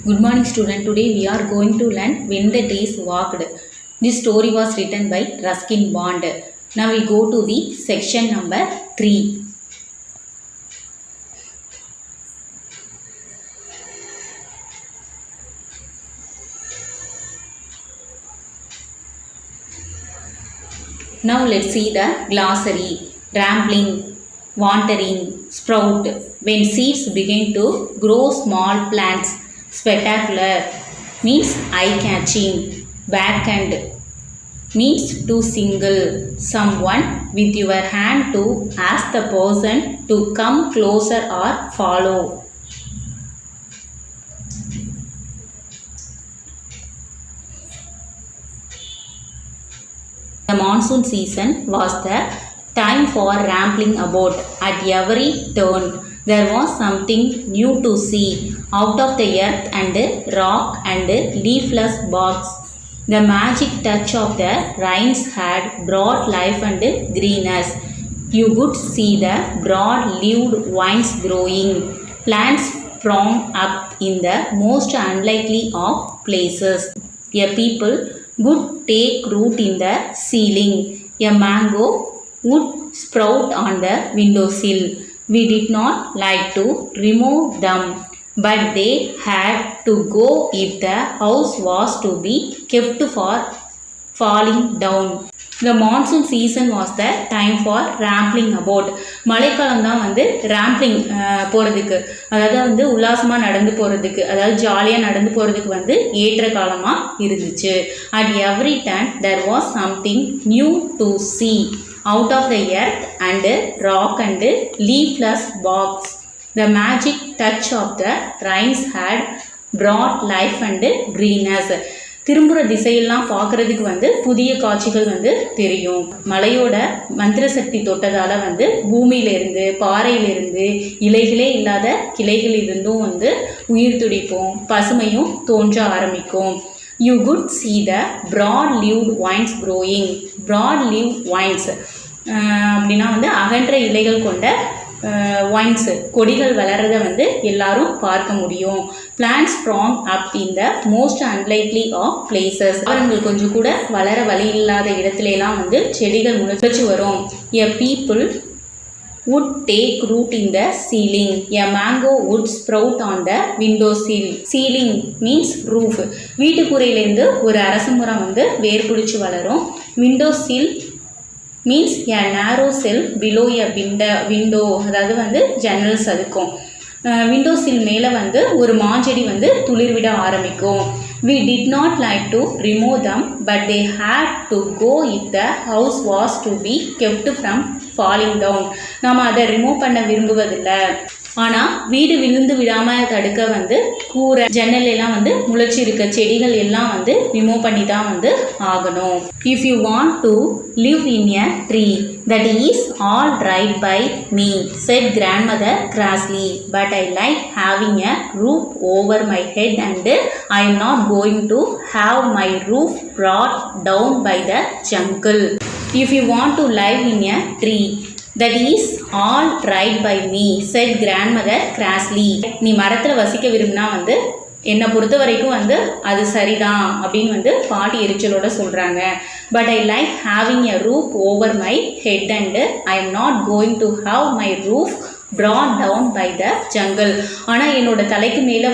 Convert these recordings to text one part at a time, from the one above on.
Good morning student. Today we are going to learn When the Trees Walked. This story was written by Ruskin Bond. Now we go to the section number 3. Now let's see the glossary. Rambling, wandering, sprout. When seeds begin to grow small plants. Spectacular means eye-catching. Backhand means to single someone with your hand to ask the person to come closer or follow. The monsoon season was the time for rambling about. At every turn there was something new to see. Out of the earth and rock and leafless bogs, the magic touch of the rains had brought life and greenness. You could see the broad-leaved vines growing. Plants sprung up in the most unlikely of places. A people would take root in the ceiling. A mango would sprout on the windowsill. We did not like to remove them, but they had to go if the house was to be kept for falling down. The monsoon season was the time for rambling about. மழைக்காலம் தான் rambling போகிறதுக்கு, அதாவது உல்லாசமாக நடந்து போகிறதுக்கு, அதாவது ஜாலியாக நடந்து போகிறதுக்கு ஏற்ற காலமாக இருந்துச்சு. At every turn there was something new to see. Out of the earth and rock and leafless bogs, the magic touch of the rains had brought life and greenness. திரும்புகிற திசையெல்லாம் பார்க்குறதுக்கு புதிய காட்சிகள் தெரியும். மலையோட மந்திர சக்தி தொட்டதால் பூமியிலிருந்து, பாறையிலிருந்து, இலைகளே இல்லாத கிளைகளிலிருந்தும் உயிர் துடிப்போம், பசுமையும் தோன்ற ஆரம்பிக்கும். You could see the broad-leaved vines growing. Broad-leaved vines அப்படின்னா அகன்ற இலைகள் கொண்ட வைன்ஸ், கொடிகள் வளர்றதை எல்லாரும் பார்க்க முடியும். Plants sprung up in the most unlikely of places. அவர்கள் கொஞ்சம் கூட வளர வழி இல்லாத இடத்துலலாம் செடிகள் முளைச்சு வரும். A people would take root in the ceiling. A mango would sprout on the windowsill. Ceiling means roof. வீட்டுக்கூரையிலேருந்து ஒரு அரசமரம் வேர் பிடிச்சு வளரும். Windowsill means a narrow shelf below a window. அதாவது ஜன்னல்ஸ் அதுக்கும். விண்டோசில் மேலே ஒரு மாஞ்செடி துளிர்விட ஆரம்பிக்கும். We did not like to remove them, but they had to go if the house was to be kept from falling down. நாம் அதை ரிமூவ் பண்ண விரும்புவதில்லை, ஆனால் வீடு விழுந்து விடாமல் தடுக்க கூரை ஜன்னல் எல்லாம் முளைச்சி இருக்க செடிகள் எல்லாம் ரிமூவ் பண்ணி தான் ஆகணும். If you want to live in a tree, that is all right by me, said grandmother crossly, but I like having a roof over my head and I am not going to have my roof brought down by the jungle. If you want to live in a tree, that is all right by me, said grandmother crossly. நீ மரத்தில் வசிக்க விரும்பினா என்னை பொறுத்த வரைக்கும் அது சரிதான் அப்படின்னு பாட்டி எரிச்சலோட சொல்கிறாங்க. But I like having a roof over my head and I am not going to have my roof brought down by the jungle. ஆனால் என்னோட தலைக்கு மேலே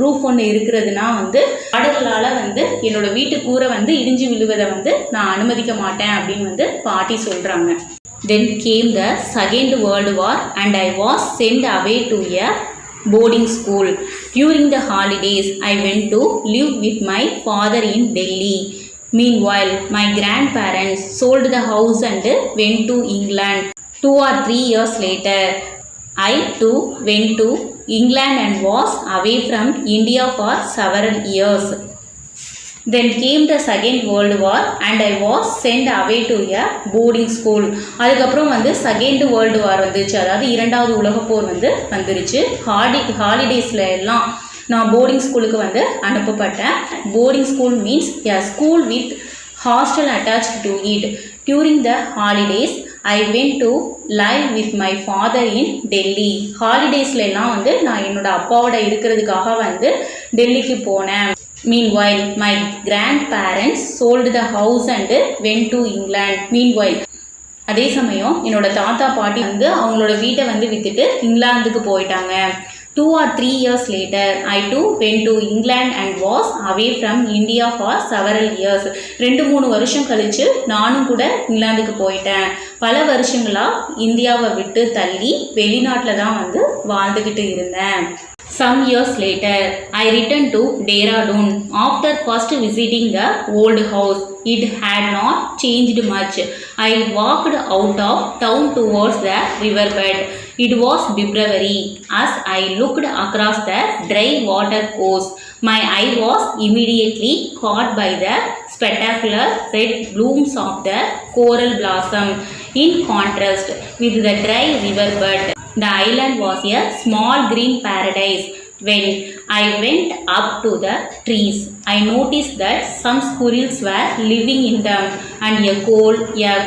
ரூஃப் ஒன்று இருக்கிறதுனா காடுகளால் என்னோட வீட்டு கூரை இடிஞ்சு விழுவதை நான் அனுமதிக்க மாட்டேன் அப்படின்னு பாட்டி சொல்கிறாங்க. Then came the Second World War and I was sent away to a boarding school. During the holidays, I went to live with my father in Delhi. Meanwhile, my grandparents sold the house and went to England. 2 or 3 years later, I too went to England and was away from India for several years. Then came the Second World War and I was sent away to a boarding school. அதுக்கப்புறம் second world war வந்துச்சு, அதாவது இரண்டாவது உலகப்போர் வந்துருச்சு. ஹாலிடேஸில் எல்லாம் நான் boarding ஸ்கூலுக்கு அனுப்பப்பட்டேன். Boarding school means a school with hostel attached to it. During the holidays, I went to live with my father in Delhi. ஹாலிடேஸ்லாம் வந்து நான் என்னோட அப்பாவோட இருக்கிறதுக்காக வந்து டெல்லிக்கு போனேன். Meanwhile, my grandparents sold the house and went to England. Meanwhile, அதே சமயம் என்னோட தாத்தா பாட்டி வந்து அவங்களோட வீட்டை வந்து விற்றுட்டு இங்கிலாந்துக்கு போயிட்டாங்க. 2 or 3 years later, I too went to England and was away from India for several years. 2-3 வருஷம் கழிச்சு நானும் கூட இங்கிலாந்துக்கு போயிட்டேன். பல வருஷங்களாக இந்தியாவை விட்டு தள்ளி வெளிநாட்டில் தான் வந்து வாழ்ந்துக்கிட்டு இருந்தேன். Some years later, I returned to Dehradun after first visiting the old house. It had not changed much. I walked out of town towards the riverbed. It was February. As I looked across the dry water course, my eye was immediately caught by the spectacular red blooms of the coral blossom. In contrast with the dry riverbed, the island was a small green paradise. When I went up to the trees, I noticed that some squirrels were living in them, and a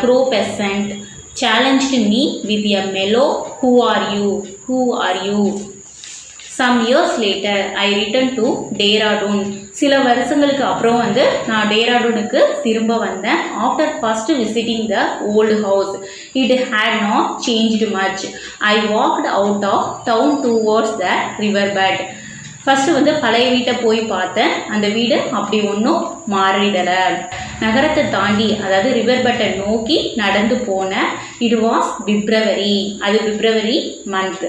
crow peasant challenged me with a mellow, "Who are you? Who are you?" Some years later, I returned to Dehradun. சில வருஷங்களுக்கு அப்புறம் வந்து நான் டேராடூனுக்கு திரும்ப வந்தேன். After first visiting the old house, it had not changed much. I walked out of town towards the river bed. First வந்து பழைய வீட்டை போய் பார்த்தேன். அந்த வீடு அப்படி ஒன்றும் மாறிடலை. நகரத்தை தாண்டி அதாவது ரிவர் பெட்டை நோக்கி நடந்து போனேன். இட் வாஸ் பிப்ரவரி. அது பிப்ரவரி month.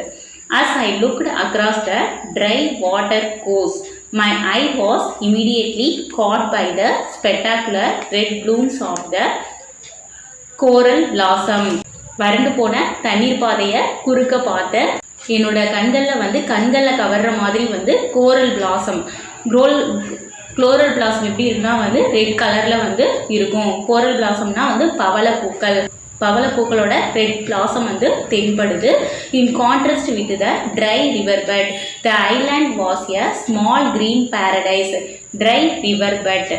As I looked across the dry water course, my eye was immediately caught by the spectacular red blooms of the coral blossom. வறண்டு போன தண்ணீர் பாதையை குறுக்க பார்த்த என்னோட கண்களில் கவர்ற மாதிரி வந்து கோரல் பிளாசம். குளோரல் பிளாசம் எப்படி இருக்குன்னா வந்து ரெட் கலரில் வந்து இருக்கும். கோரல் பிளாசம்னா வந்து பவளப்பூக்களோட ரெட் பிளாசம் வந்து தென்படுது. In contrast with the dry river bed, the island was a small green paradise. Dry river bed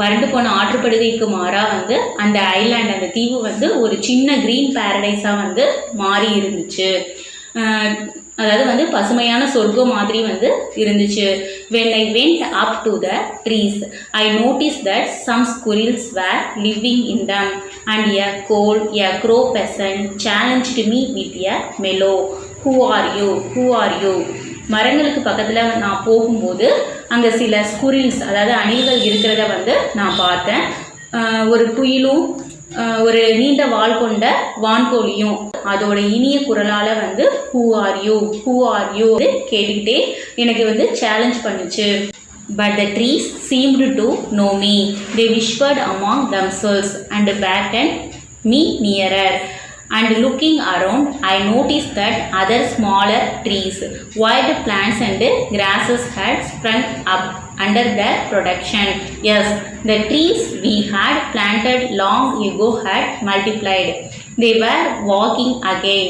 வறண்டு போன ஆற்றுப்படுகைக்கு மாறாக வந்து அந்த ஐலாண்ட் அந்த தீவு வந்து ஒரு சின்ன கிரீன் பேரடைஸாக வந்து மாறி இருந்துச்சு. அதாவது வந்து பசுமையான சொர்க்கம் மாதிரி வந்து இருந்துச்சு. When I went up to the trees, I noticed that some squirrels were living in them, and a crow peasant challenged me with a mellow, "Who are you? Who are you?" மரங்களுக்கு பக்கத்தில் நான் போகும்போது அங்கே சில squirrels அதாவது அணில்கள் இருக்கிறத வந்து நான் பார்த்தேன். ஒரு குயிலும் ஒரு நீண்ட வால் கொண்ட வான்கோழியும் அதோட இனிய குரலால் வந்து "Who are you? Who are you?" கேட்டுக்கிட்டே எனக்கு வந்து சேலஞ்ச் பண்ணுச்சு. But the trees seemed to know me. They whispered among themselves and beckoned me nearer. And looking around, I noticed that other smaller trees, wild plants and grasses had sprung up under their protection. Yes, the trees we had planted long ago had multiplied. They were walking again.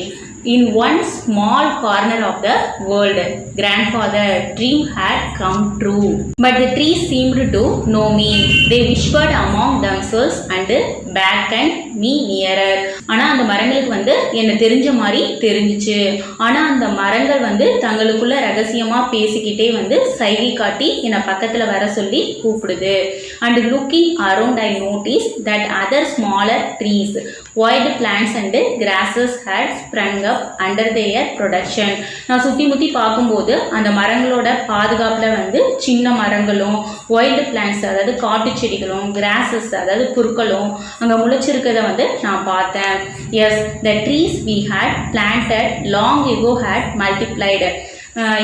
In one small corner of the world, grandfather's dream had come true. But the trees seemed to know me. They whispered among themselves and beckoned me nearer. ஆனால் அந்த மரங்களுக்கு வந்து என்னை தெரிஞ்ச மாதிரி தெரிஞ்சிச்சு. ஆனால் அந்த மரங்கள் வந்து தங்களுக்குள்ள ரகசியமாக பேசிக்கிட்டே வந்து சைகை காட்டி என்னை பக்கத்தில் வர சொல்லி கூப்பிடுது. And looking around, I noticed that other smaller trees, wild plants and grasses had sprung up under their protection. நான் சுற்றி முற்றி பார்க்கும்போது அந்த மரங்களோட பாதுகாப்பில் வந்து சின்ன மரங்களும் வைல்டு பிளான்ட்ஸ் அதாவது காட்டு செடிகளும் கிராஸஸ் அதாவது புற்களும் அங்கே முளைச்சிருக்கிறத வந்து நான் பார்த்தேன். Yes, the trees we had planted long ago had multiplied.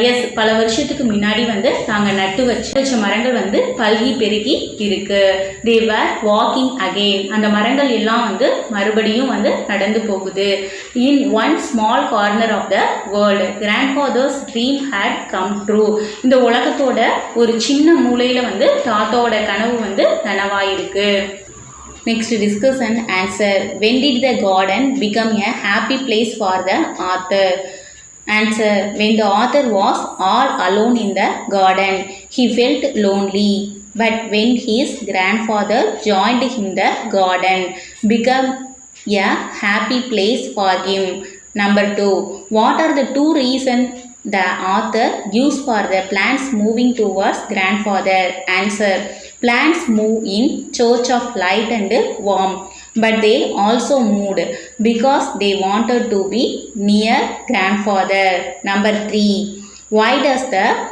Yes, பல வருஷத்துக்கு முன்னாடி வந்து நாங்கள் நட்டு வச்ச மரங்கள் வந்து பல்கி பெருகி இருக்கு. They were walking again. அந்த மரங்கள் எல்லாம் வந்து மறுபடியும் வந்து நடந்து போகுது. In one small corner of the world, grandfather's dream had come true. இந்த உலகத்தோட ஒரு சின்ன மூலையில் வந்து தாத்தாவோட கனவு வந்து நனவாயிருக்கு. Next, discuss and answer. When did the garden become a happy place for the author? Answer. When the author was all alone in the garden, he felt lonely. But when his grandfather joined him, the garden a happy place for him. Number 2. What are the two reasons the author gives for the plants moving towards grandfather? Answer. Plants move in search of light and warmth, but they also moved because they wanted to be near grandfather. Number 3. Why does the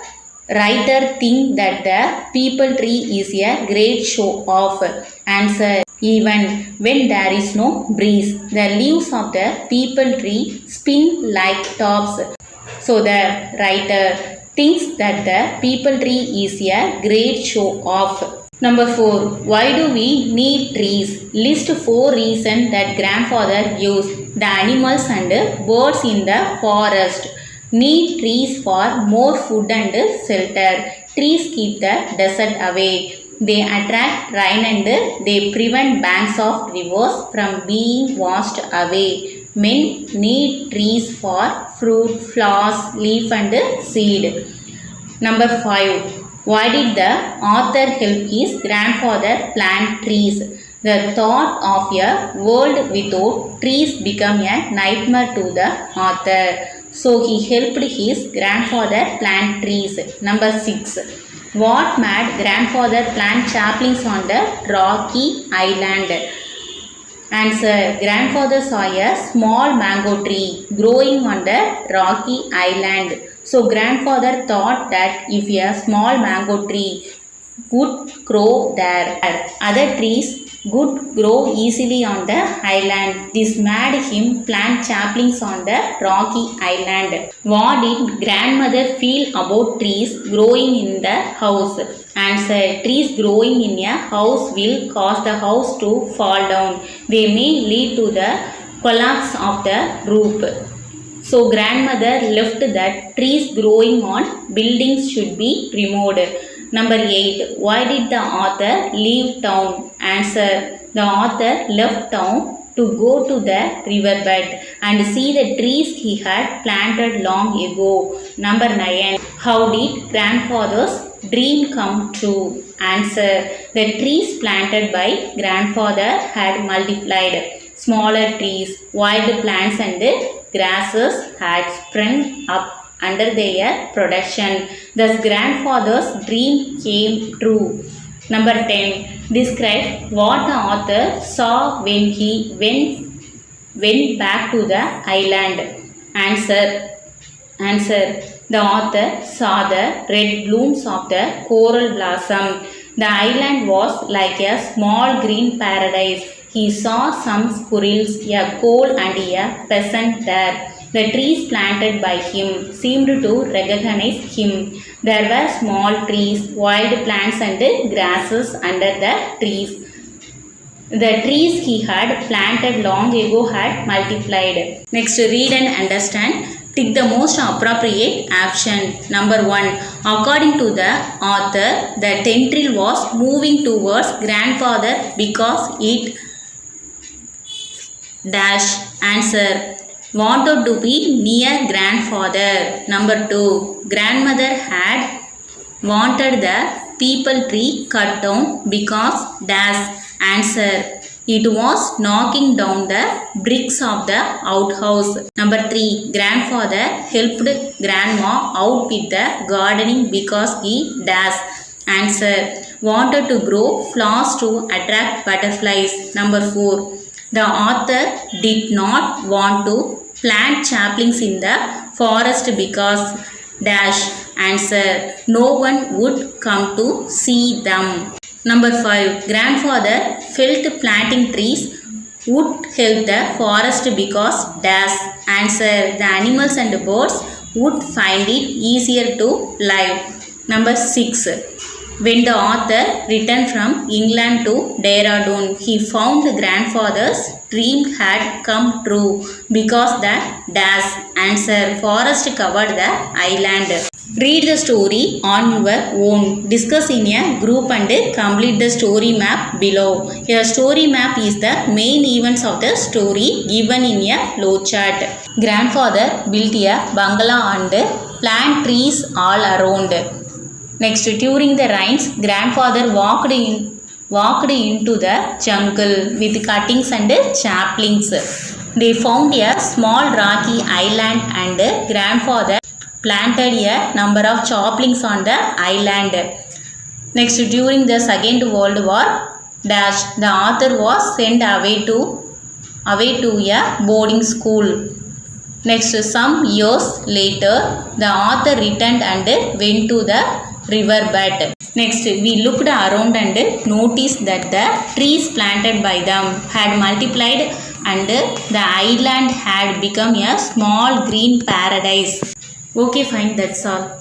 writer think that the peepal tree is a great show off? Answer. Even when there is no breeze, the leaves of the peepal tree spin like tops. So the writer thinks that the peepal tree is a great show off. Number 4. Why do we need trees? List 4 reasons that grandfather used. The animals and birds in the forest need trees for more food and shelter. Trees keep the desert away. They attract rain and they prevent banks of rivers from being washed away. Men need trees for fruit, flowers, leaf and seed. Number 5. Why did the author help his grandfather plant trees? The thought of a world without trees became a nightmare to the author. So he helped his grandfather plant trees. Number 6. What made grandfather plant saplings on the rocky island? Answer. Grandfather saw a small mango tree growing on the rocky island. So grandfather thought that if a small mango tree would grow there, other trees would grow easily on the island. This made him plant saplings on the rocky island. What did grandmother feel about trees growing in the house? Answer. Trees growing in a house will cause the house to fall down. They may lead to the collapse of the roof. So grandmother left that trees growing on buildings should be removed. Number 8. Why did the author leave town? Answer. The author left town to go to the riverbed and see the trees he had planted long ago. Number 9. How did grandfather's dream come true? Answer. The trees planted by grandfather had multiplied. Smaller trees, wild plants and grasses had sprung up under their protection. Thus grandfather's dream came true. Number 10. Describe what the author saw when he went back to the island. Answer. The author saw the red blooms of the coral blossom. The island was like a small green paradise. He saw some squirrels, a coal and a pheasant there. The trees planted by him seemed to recognize him. There were small trees, wild plants and grasses under the trees. The trees he had planted long ago had multiplied. Next, read and understand. Tick the most appropriate option. Number 1. According to the author, the tendril was moving towards grandfather because it dash. Answer. Wanted to be near grandfather. Number 2. Grandmother had wanted the peepal tree cut down because dash. Answer. It was knocking down the bricks of the outhouse. Number 3. Grandfather helped grandma out with the gardening because he dash. Answer. Wanted to grow flowers to attract butterflies. Number 4. The author did not want to plant saplings in the forest because dash. Answer. No one would come to see them. Number 5. Grandfather felt planting trees would help the forest because dash. Answer. The animals and birds would find it easier to live. Number 6. When the author returned from England to Dehradun, he found grandfather's dream had come true because the dash. Answer. Forest covered the island. Read the story on your own. Discuss in a group and complete the story map below. A story map is the main events of the story given in a flowchart. Grandfather built a bungalow and planted trees all around. Next, during the rains, grandfather walked walked into the jungle with cuttings and saplings. They found a small rocky island and grandfather planted a number of saplings on the island. Next, during the Second World War, the author was sent away to a boarding school. Next, some years later, the author returned and went to the riverbed. Next, we looked around and noticed that the trees planted by them had multiplied and the island had become a small green paradise. Okay, fine, that's all.